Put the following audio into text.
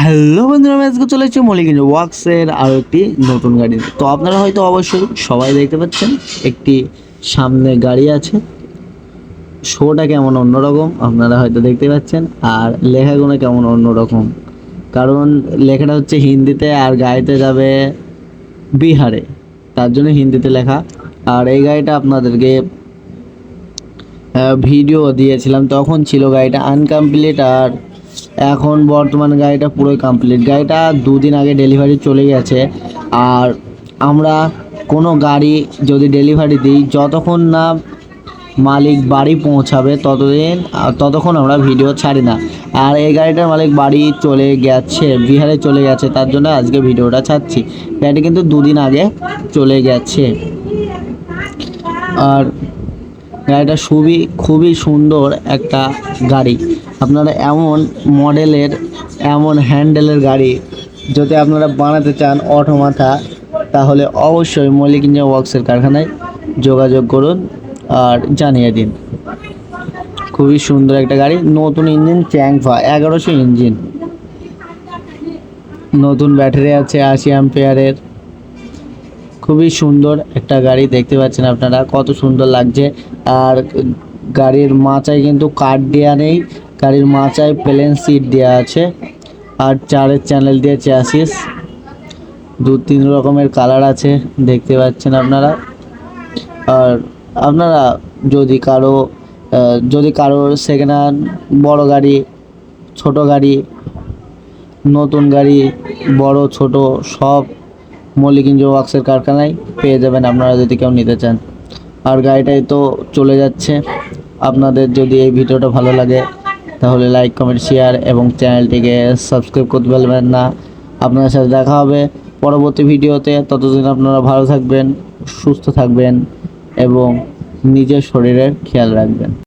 Hello বন্ধুরা, আমি আজকে চলে এসেছি মলিক ওয়ার্কসের আরও একটি নতুন গাড়ি। তো আপনারা হয়তো অবশ্যই সবাই দেখতে পাচ্ছেন একটি সামনে গাড়ি আছে। শোটা কেমন অন্যরকম আপনারা হয়তো দেখতে পাচ্ছেন, আর লেখাগুলো কেমন অন্যরকম, কারণ লেখাটা হচ্ছে হিন্দিতে আর গাড়িতে যাবে বিহারে, তার জন্য হিন্দিতে লেখা। আর এই গাড়িটা আপনাদেরকে ভিডিও দিয়েছিলাম, তখন ছিল গাড়িটা আনকমপ্লিট, আর এখন বর্তমান গাড়িটা পুরোই কমপ্লিট। গাড়িটা দুদিন আগে ডেলিভারি চলে গেছে। আর আমরা কোনো গাড়ি যদি ডেলিভারি দিই, যতক্ষণ না মালিক বাড়ি পৌঁছাবে ততক্ষণ আমরা ভিডিও ছাড়ি না। আর এই গাড়িটার মালিক বাড়ি চলে গেছে, বিহারে চলে গেছে, তার জন্য আজকে ভিডিওটা ছাড়ছি। গাড়িটা কিন্তু দুদিন আগে চলে গেছে। আর গাড়িটা খুবই সুন্দর একটা গাড়ি। আপনারা এমন মডেলের, এমন হ্যান্ডেলের গাড়ি যদি আপনারা বানাতে চান অটো মাথা, তাহলে অবশ্যই মল্লিক ইঞ্জিন ওয়ার্কসের কারখানায় যোগাযোগ করুন আর জানিয়ে দিন। খুবই সুন্দর একটা গাড়ি, নতুন ইঞ্জিন, চ্যাংফা 1100 ইঞ্জিন, নতুন ব্যাটারি আছে 80 অ্যাম্পিয়ারের। খুবই সুন্দর একটা গাড়ি, দেখতে পাচ্ছেন আপনারা কত সুন্দর লাগছে। আর গাড়ির মাচায় কিন্তু কাঠ দেওয়া নেই, গাড়ির মাচায় প্লেন সিট দেওয়া আছে। আর 4 চ্যানেল দিয়ে চ্যাসিস, 2-3 রকমের কালার আছে, দেখতে পাচ্ছেন আপনারা। আর আপনারা যদি কারোর সেকেন্ড হ্যান্ড বড় গাড়ি, ছোট গাড়ি, নতুন গাড়ি, বড় ছোট সব মল্লিক ইঞ্জিন ওয়ার্কসের কারখানায় পেয়ে যাবেন আপনারা যদি কেউ নিতে চান। আর গাড়িটাই তো চলে যাচ্ছে। আপনাদের যদি এই ভিডিওটা ভালো লাগে তাহলে লাইক, কমেন্ট, শেয়ার এবং চ্যানেলটিকে সাবস্ক্রাইব করতে ভুলবেন না। আপনাদের সাথে দেখা হবে পরবর্তী ভিডিওতে। ততদিন আপনারা ভালো থাকবেন, সুস্থ থাকবেন এবং নিজের শরীরের খেয়াল রাখবেন।